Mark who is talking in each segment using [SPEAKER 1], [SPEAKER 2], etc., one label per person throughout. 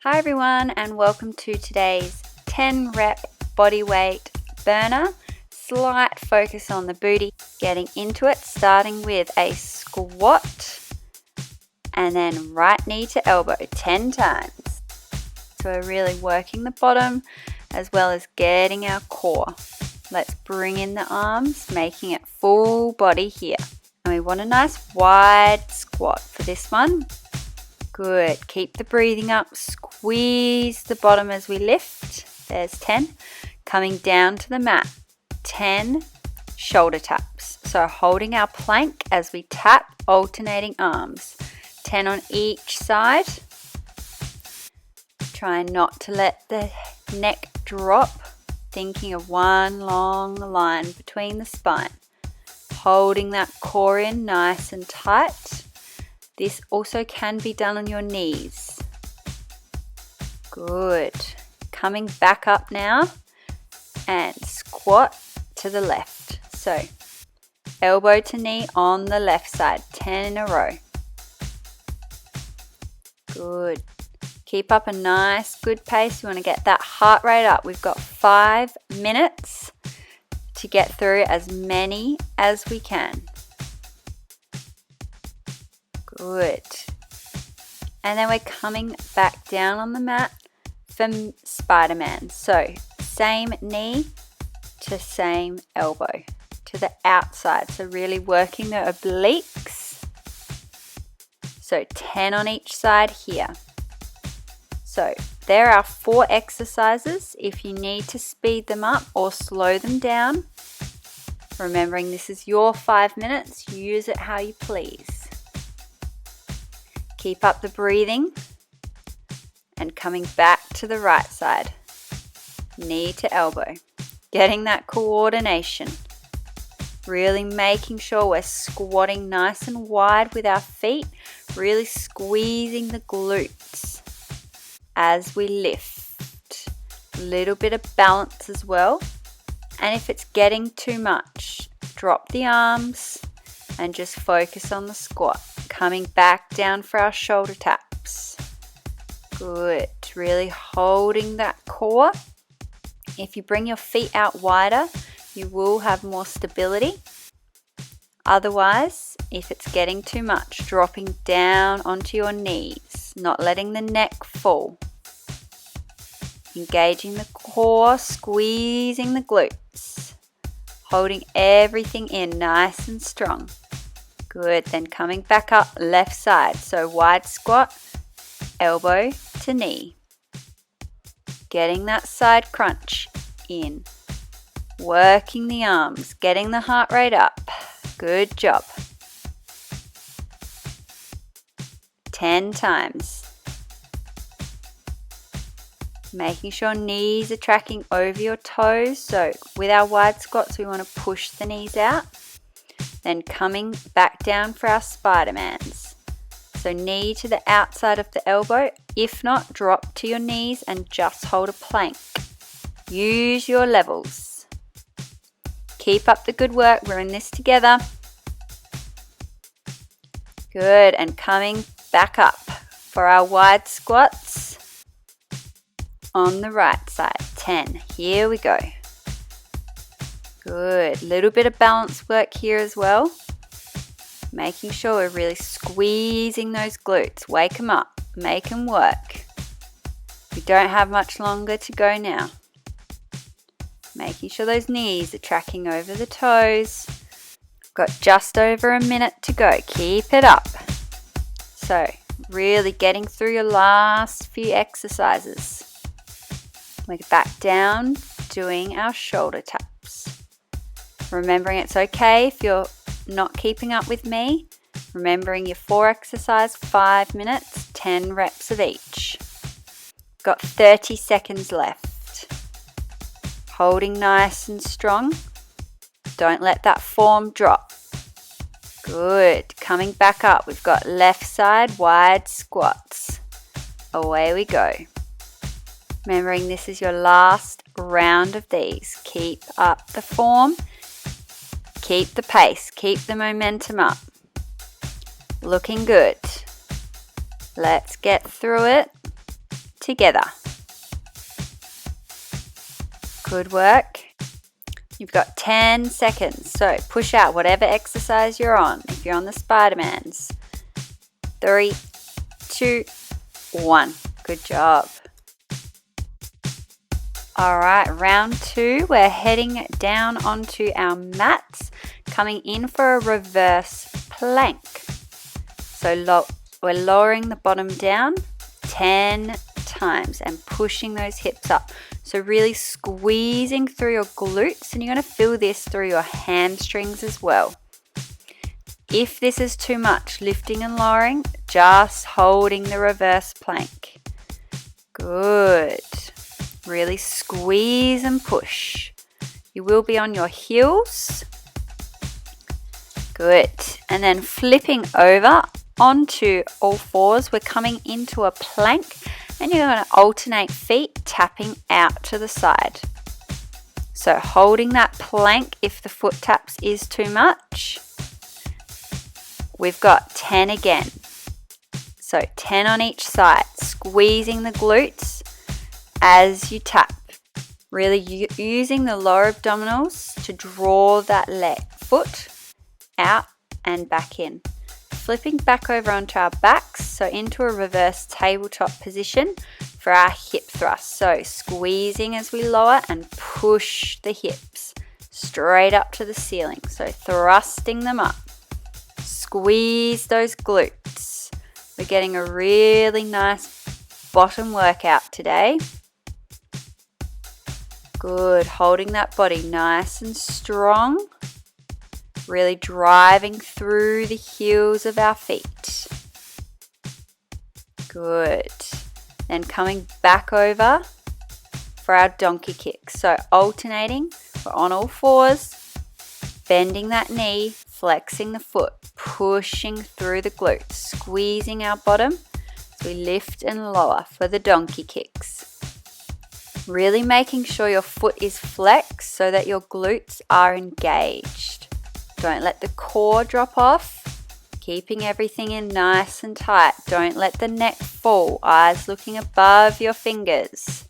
[SPEAKER 1] Hi everyone, and welcome to today's 10 rep body weight burner. Slight focus on the booty, getting into it, starting with a squat and then right knee to elbow 10 times. So we're really working the bottom as well as getting our core. Let's bring in the arms, making it full body here. And we want a nice wide squat for this one. Good. Keep the breathing up. Squeeze the bottom as we lift. There's 10. Coming down to the mat. 10 shoulder taps. So holding our plank as we tap, alternating arms. 10 on each side. Try not to let the neck drop. Thinking of one long line between the spine. Holding that core in nice and tight. This also can be done on your knees. Good. Coming back up now and squat to the left. So elbow to knee on the left side, 10 in a row. Good. Keep up a nice good pace. You want to get that heart rate up. We've got 5 minutes to get through as many as we can. Good. And then we're coming back down on the mat for Spider-Man. So same knee to same elbow to the outside. So really working the obliques. So 10 on each side here. So there are 4 exercises. If you need to speed them up or slow them down, remembering this is your 5 minutes, use it how you please. Keep up the breathing and coming back to the right side, knee to elbow, getting that coordination, really making sure we're squatting nice and wide with our feet, really squeezing the glutes as we lift. A little bit of balance as well, and if it's getting too much, drop the arms and just focus on the squat. Coming back down for our shoulder taps. Good. Really holding that core. If you bring your feet out wider, you will have more stability. Otherwise, if it's getting too much, dropping down onto your knees, not letting the neck fall. Engaging the core, squeezing the glutes. Holding everything in nice and strong. Good, then coming back up left side. So wide squat, elbow to knee. Getting that side crunch in. Working the arms, getting the heart rate up. Good job. 10 times. Making sure knees are tracking over your toes. So with our wide squats, we want to push the knees out. Then coming back down for our Spider-Mans. So knee to the outside of the elbow. If not, drop to your knees and just hold a plank. Use your levels. Keep up the good work. We're in this together. Good. And coming back up for our wide squats on the right side. 10. Here we go. Good. Little bit of balance work here as well. Making sure we're really squeezing those glutes. Wake them up. Make them work. We don't have much longer to go now. Making sure those knees are tracking over the toes. Got just over a minute to go. Keep it up. So, really getting through your last few exercises. We're back down, doing our shoulder taps. Remembering it's okay if you're not keeping up with me. Remembering your 4 exercise, 5 minutes, 10 reps of each. Got 30 seconds left. Holding nice and strong. Don't let that form drop. Good. Coming back up. We've got left side wide squats. Away we go. Remembering this is your last round of these. Keep up the form. Keep the pace, keep the momentum up. Looking good. Let's get through it. together. Good work. You've got 10 seconds, so push out whatever exercise you're on. If you're on the Spider-Mans. 3, 2, 1. Good job. Alright, round 2, we're heading down onto our mats, coming in for a reverse plank. So we're lowering the bottom down 10 times and pushing those hips up. So really squeezing through your glutes, and you're going to feel this through your hamstrings as well. If this is too much, lifting and lowering, just holding the reverse plank. Good. Really squeeze and push. You will be on your heels. Good. And then flipping over onto all fours, we're coming into a plank, and you're going to alternate feet, tapping out to the side. So holding that plank if the foot taps is too much. We've got 10 again. So 10 on each side, squeezing the glutes as you tap. Really using the lower abdominals to draw that foot out and back in. Flipping back over onto our backs, so into a reverse tabletop position for our hip thrust. So squeezing as we lower and push the hips straight up to the ceiling. So thrusting them up. Squeeze those glutes. We're getting a really nice bottom workout today. Good, holding that body nice and strong. Really driving through the heels of our feet. Good. Then coming back over for our donkey kick. So alternating, we're on all fours, bending that knee, flexing the foot, pushing through the glutes, squeezing our bottom as we lift and lower for the donkey kicks. Really making sure your foot is flexed so that your glutes are engaged. Don't let the core drop off, keeping everything in nice and tight. Don't let the neck fall, eyes looking above your fingers.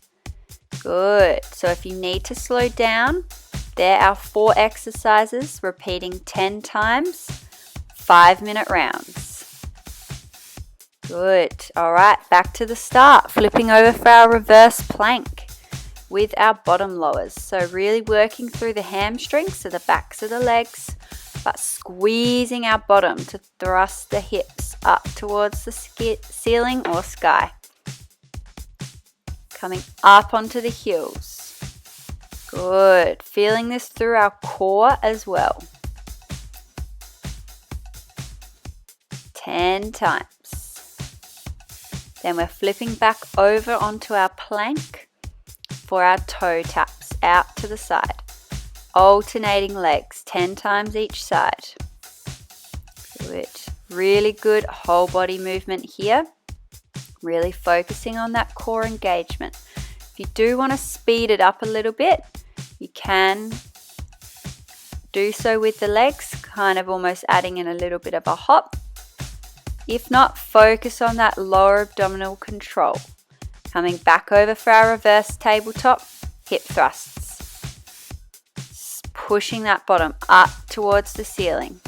[SPEAKER 1] Good. So if you need to slow down, there are 4 exercises, repeating 10 times, 5-minute rounds. Good. All right, back to the start. Flipping over for our reverse plank with our bottom lowers. So really working through the hamstrings, so the backs of the legs, but squeezing our bottom to thrust the hips up towards the ceiling or sky. Coming up onto the heels. Good. Feeling this through our core as well. 10 times. Then we're flipping back over onto our plank for our toe taps out to the side. Alternating legs 10 times each side. Good. Really good whole body movement here. Really focusing on that core engagement. If you do want to speed it up a little bit, you can do so with the legs, kind of almost adding in a little bit of a hop. If not, focus on that lower abdominal control. Coming back over for our reverse tabletop, hip thrusts. Pushing that bottom up towards the ceiling.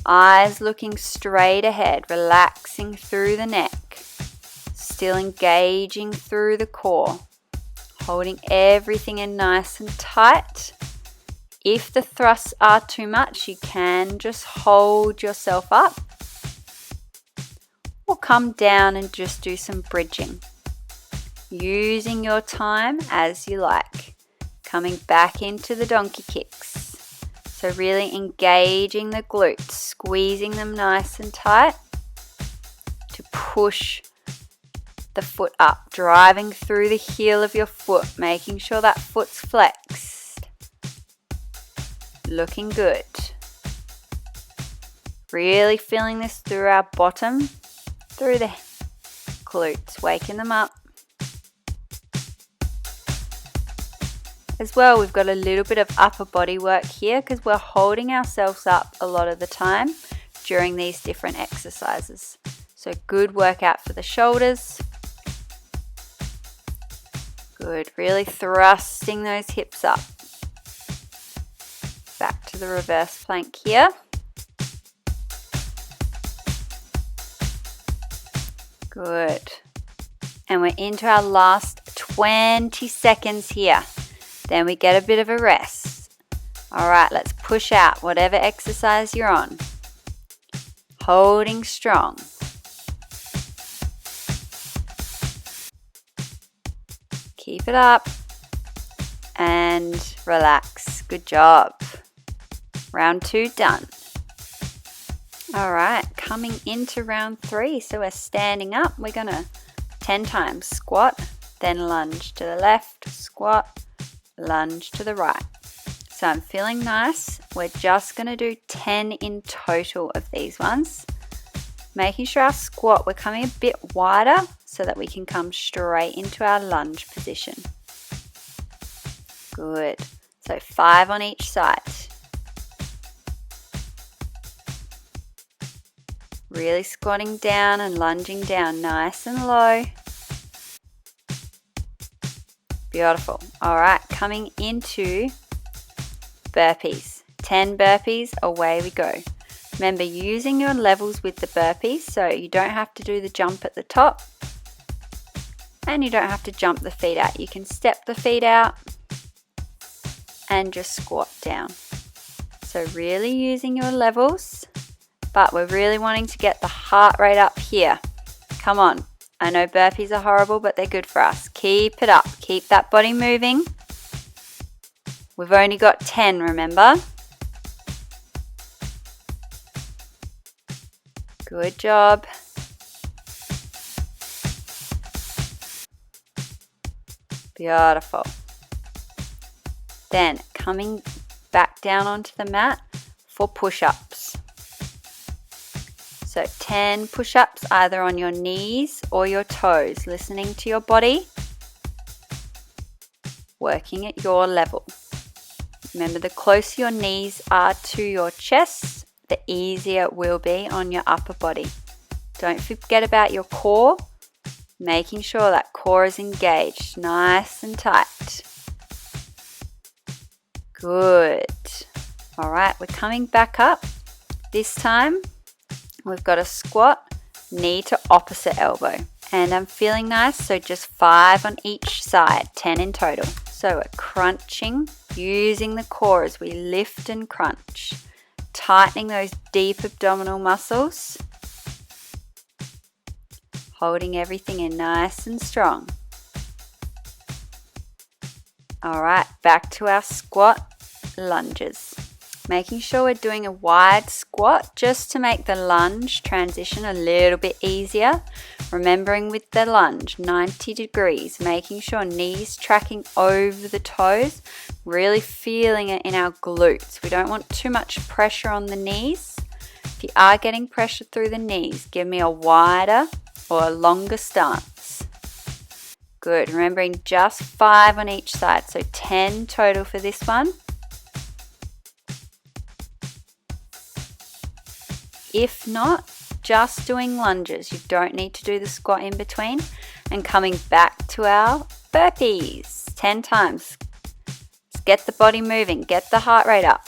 [SPEAKER 1] Eyes looking straight ahead, relaxing through the neck. Still engaging through the core. Holding everything in nice and tight. If the thrusts are too much, you can just hold yourself up. Or come down and just do some bridging. Using your time as you like. Coming back into the donkey kicks. So really engaging the glutes, squeezing them nice and tight to push the foot up, driving through the heel of your foot, making sure that foot's flexed. Looking good. Really feeling this through our bottom, through the glutes, waking them up. As well, we've got a little bit of upper body work here because we're holding ourselves up a lot of the time during these different exercises. So good workout for the shoulders, Good, really thrusting those hips up. Back to the reverse plank here. Good. And we're into our last 20 seconds here. Then we get a bit of a rest. All right, let's push out whatever exercise you're on. Holding strong. Keep it up. And relax. Good job. Round 2 done. All right, coming into round 3. So we're standing up. We're going to 10 times squat, then lunge to the left, squat, lunge to the right. So I'm feeling nice. We're just going to do 10 in total of these ones. Making sure our squat, we're coming a bit wider so that we can come straight into our lunge position. Good. So 5 on each side. Really squatting down and lunging down nice and low. Beautiful. All right, coming into burpees. 10 burpees, away we go. Remember, using your levels with the burpees, so you don't have to do the jump at the top and you don't have to jump the feet out. You can step the feet out and just squat down. So really using your levels, but we're really wanting to get the heart rate up here. Come on. I know burpees are horrible, but they're good for us. Keep it up. Keep that body moving. We've only got 10, remember? Good job. Beautiful. Then coming back down onto the mat for push-ups. So 10 push-ups either on your knees or your toes, listening to your body, working at your level. Remember, the closer your knees are to your chest, the easier it will be on your upper body. Don't forget about your core, making sure that core is engaged, nice and tight. Good. All right, we're coming back up. This time, we've got a squat, knee to opposite elbow. And I'm feeling nice, so just 5 on each side, 10 in total. So we're crunching, using the core as we lift and crunch. Tightening those deep abdominal muscles. Holding everything in nice and strong. All right, back to our squat lunges. Making sure we're doing a wide squat just to make the lunge transition a little bit easier. Remembering with the lunge, 90 degrees, making sure knees tracking over the toes, really feeling it in our glutes. We don't want too much pressure on the knees. If you are getting pressure through the knees, give me a wider or a longer stance. Good, remembering just 5 on each side, so 10 total for this one. If not, just doing lunges. You don't need to do the squat in between. And coming back to our burpees. 10 times. Let's get the body moving. Get the heart rate up.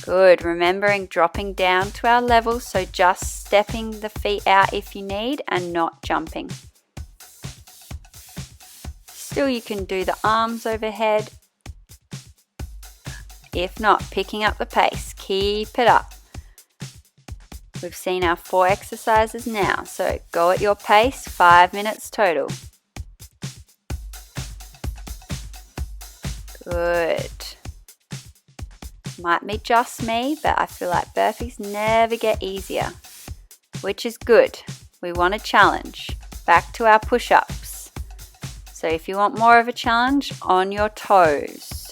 [SPEAKER 1] Good. Remembering dropping down to our levels. So just stepping the feet out if you need and not jumping. Still, you can do the arms overhead. If not, picking up the pace. Keep it up. We've seen our 4 exercises now, so go at your pace, 5 minutes total. Good. Might be just me, but I feel like burpees never get easier, which is good. We want a challenge. Back to our push-ups. So if you want more of a challenge, on your toes.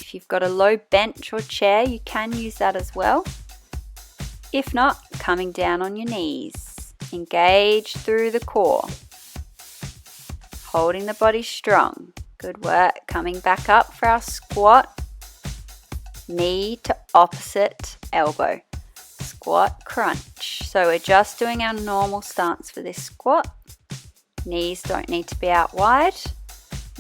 [SPEAKER 1] If you've got a low bench or chair, you can use that as well. If not, coming down on your knees. Engage through the core. Holding the body strong. Good work. Coming back up for our squat. Knee to opposite elbow. Squat, crunch. So we're just doing our normal stance for this squat. Knees don't need to be out wide.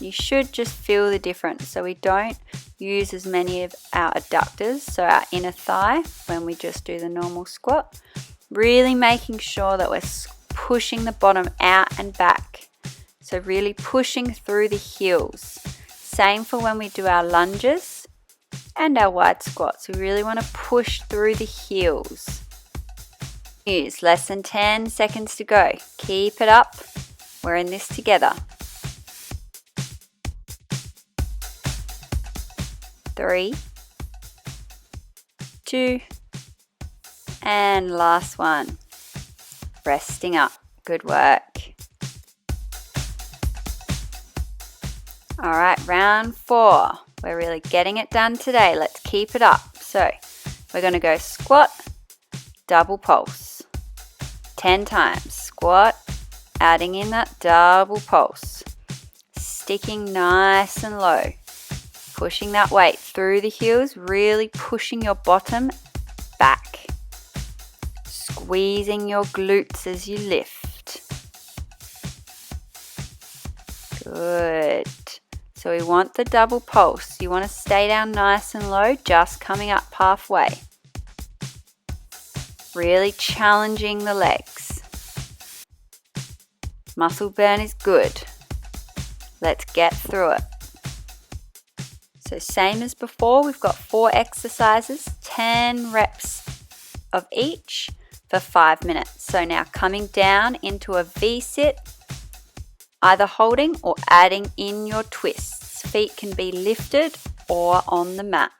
[SPEAKER 1] You should just feel the difference. So we don't use as many of our adductors, so our inner thigh, when we just do the normal squat. Really making sure that we're pushing the bottom out and back. So really pushing through the heels. Same for when we do our lunges and our wide squats. We really want to push through the heels. Use less than 10 seconds to go. Keep it up. We're in this together. 3, 2, and last one. Resting up. Good work. All right, round 4. We're really getting it done today. Let's keep it up. So we're going to go squat, double pulse. 10 times. Squat, adding in that double pulse. Sticking nice and low. Pushing that weight through the heels, really pushing your bottom back. Squeezing your glutes as you lift. Good. So we want the double pulse. You want to stay down nice and low, just coming up halfway. Really challenging the legs. Muscle burn is good. Let's get through it. So same as before, we've got 4 exercises, 10 reps of each for 5 minutes. So now coming down into a V-sit, either holding or adding in your twists. Feet can be lifted or on the mat.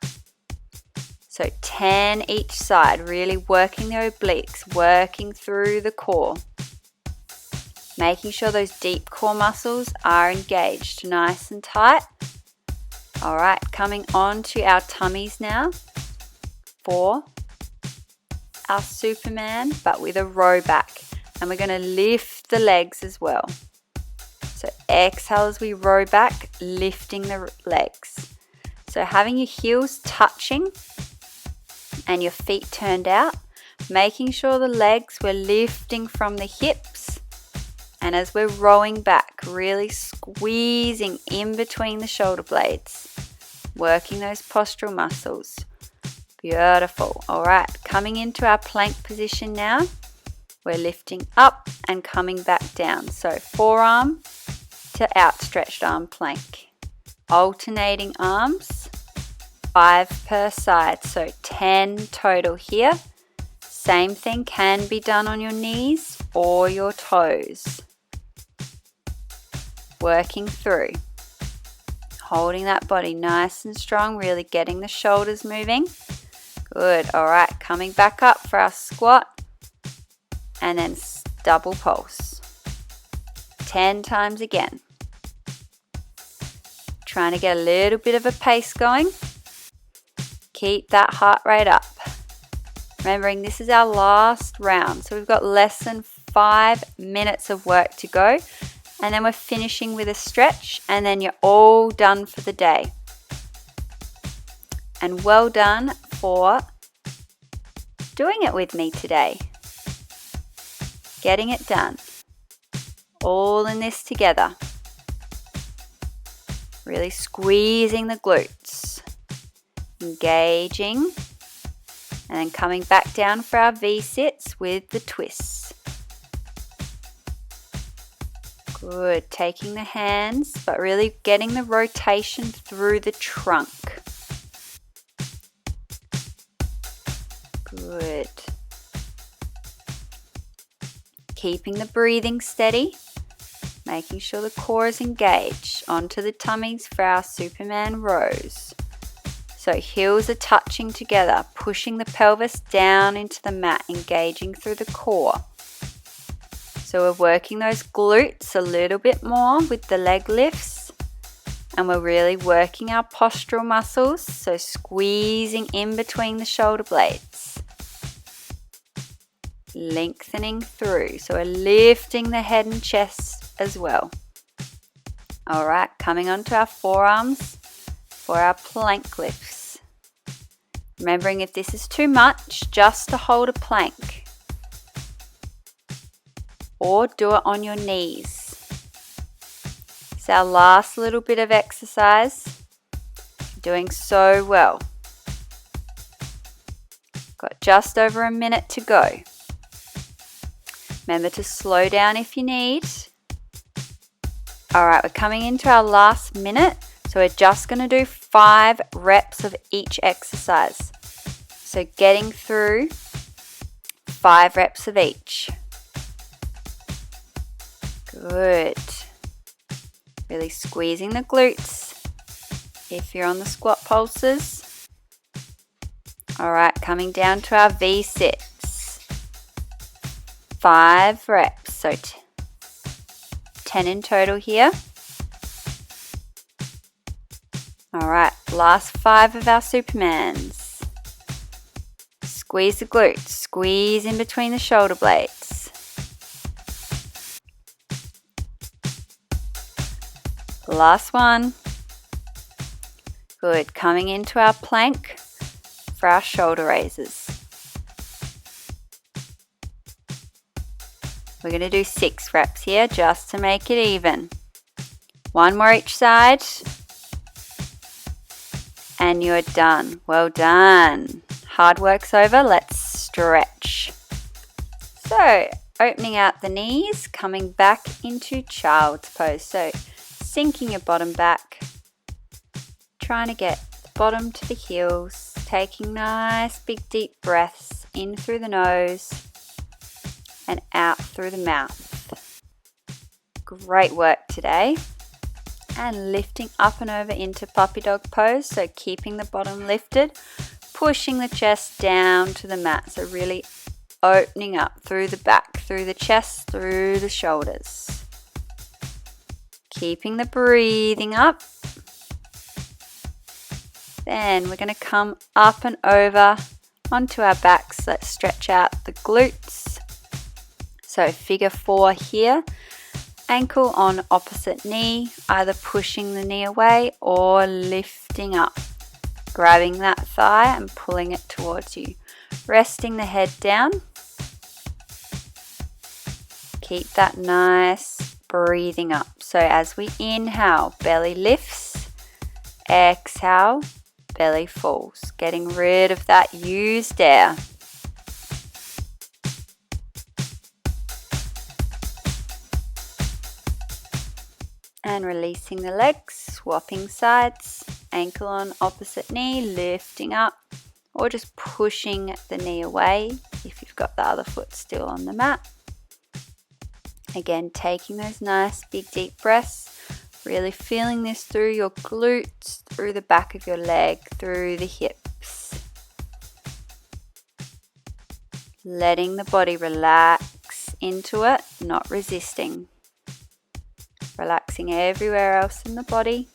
[SPEAKER 1] So 10 each side, really working the obliques, working through the core. Making sure those deep core muscles are engaged, nice and tight. All right, coming on to our tummies now for our Superman, but with a row back. And we're going to lift the legs as well. So exhale as we row back, lifting the legs. So having your heels touching and your feet turned out, making sure the legs we're lifting from the hips. And as we're rowing back, really squeezing in between the shoulder blades. Working those postural muscles. Beautiful. All right, coming into our plank position now. We're lifting up and coming back down. So forearm to outstretched arm plank. Alternating arms, 5 per side. So 10 total here. Same thing can be done on your knees or your toes. Working through. Holding that body nice and strong, really getting the shoulders moving. Good. All right, coming back up for our squat and then double pulse. 10 times again. Trying to get a little bit of a pace going. Keep that heart rate up. Remembering this is our last round, so we've got less than 5 minutes of work to go. And then we're finishing with a stretch, and then you're all done for the day. And well done for doing it with me today. Getting it done. All in this together. Really squeezing the glutes. Engaging. And then coming back down for our V-sits with the twists. Good, taking the hands, but really getting the rotation through the trunk. Good. Keeping the breathing steady, making sure the core is engaged. Onto the tummies for our Superman rows. So heels are touching together, pushing the pelvis down into the mat, engaging through the core. So we're working those glutes a little bit more with the leg lifts. And we're really working our postural muscles. So squeezing in between the shoulder blades. Lengthening through. So we're lifting the head and chest as well. All right, coming onto our forearms for our plank lifts. Remembering if this is too much, just to hold a plank. Or do it on your knees. It's our last little bit of exercise. Doing so well. Got just over a minute to go. Remember to slow down if you need. Alright, we're coming into our last minute. So we're just going to do 5 reps of each exercise. So getting through 5 reps of each. Good. Really squeezing the glutes if you're on the squat pulses. Alright, coming down to our V-sits. 5 reps, so 10 in total here. Alright, last 5 of our Supermans. Squeeze the glutes, squeeze in between the shoulder blades. Last one. Good, coming into our plank for our shoulder raises. We're going to do 6 reps here just to make it even. 1 more each side. And you're done. Well done. Hard work's over. Let's stretch. So, opening out the knees, coming back into child's pose. So, sinking your bottom back. Trying to get the bottom to the heels. Taking nice big deep breaths in through the nose and out through the mouth. Great work today. And lifting up and over into puppy dog pose. So keeping the bottom lifted, pushing the chest down to the mat. So really opening up through the back, through the chest, through the shoulders. Keeping the breathing up. Then we're going to come up and over onto our backs. Let's stretch out the glutes. So figure 4 here. Ankle on opposite knee, either pushing the knee away or lifting up. Grabbing that thigh and pulling it towards you. Resting the head down. Keep that nice breathing up. So as we inhale, belly lifts. Exhale, belly falls. Getting rid of that used air. And releasing the legs, swapping sides, ankle on opposite knee, lifting up, or just pushing the knee away if you've got the other foot still on the mat. Again, taking those nice big deep breaths, really feeling this through your glutes, through the back of your leg, through the hips. Letting the body relax into it, not resisting. Relaxing everywhere else in the body.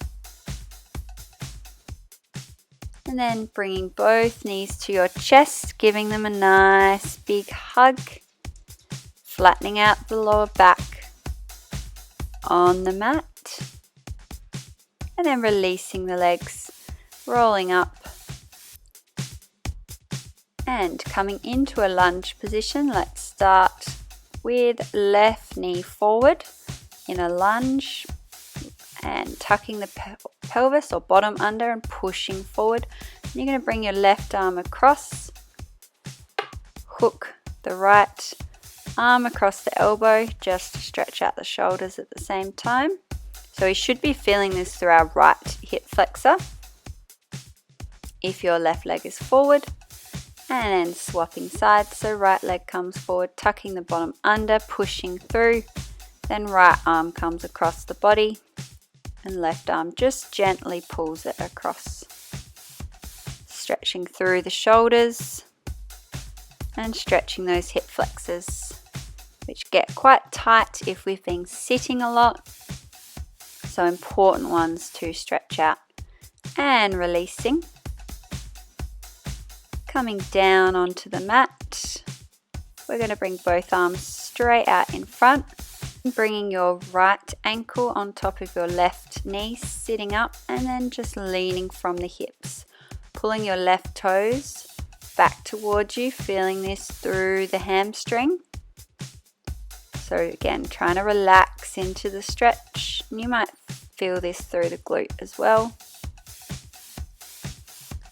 [SPEAKER 1] And then bringing both knees to your chest, giving them a nice big hug. Flattening out the lower back on the mat. And then releasing the legs, rolling up. And coming into a lunge position, let's start with left knee forward. In a lunge and tucking the pelvis or bottom under and pushing forward. And you're going to bring your left arm across, hook the right arm across the elbow just to stretch out the shoulders at the same time. So we should be feeling this through our right hip flexor if your left leg is forward. And then swapping sides, so right leg comes forward, tucking the bottom under, pushing through. Then right arm comes across the body and left arm just gently pulls it across. Stretching through the shoulders and stretching those hip flexors, which get quite tight if we've been sitting a lot. So important ones to stretch out. And releasing. Coming down onto the mat. We're going to bring both arms straight out in front. Bringing your right ankle on top of your left knee, sitting up, and then just leaning from the hips. Pulling your left toes back towards you, feeling this through the hamstring. So again, trying to relax into the stretch. And you might feel this through the glute as well.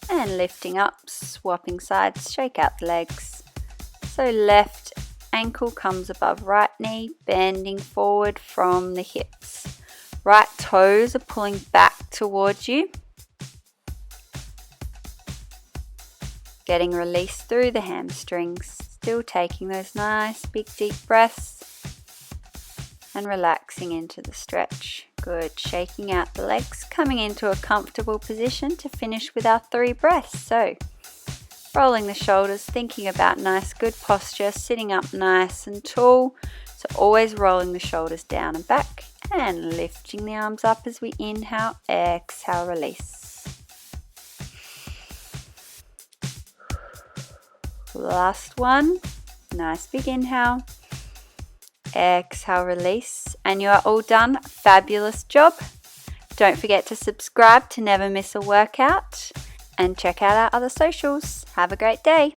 [SPEAKER 1] And lifting up, swapping sides, shake out the legs. So left ankle comes above right knee, bending forward from the hips. Right toes are pulling back towards you. Getting release through the hamstrings. Still taking those nice big deep breaths. And relaxing into the stretch. Good. Shaking out the legs, coming into a comfortable position to finish with our 3 breaths. So, rolling the shoulders, thinking about nice, good posture, sitting up nice and tall. So, always rolling the shoulders down and back, and lifting the arms up as we inhale, exhale, release. Last one. Nice big inhale. Exhale, release, and you are all done. Fabulous job. Don't forget to subscribe to never miss a workout and check out our other socials. Have a great day.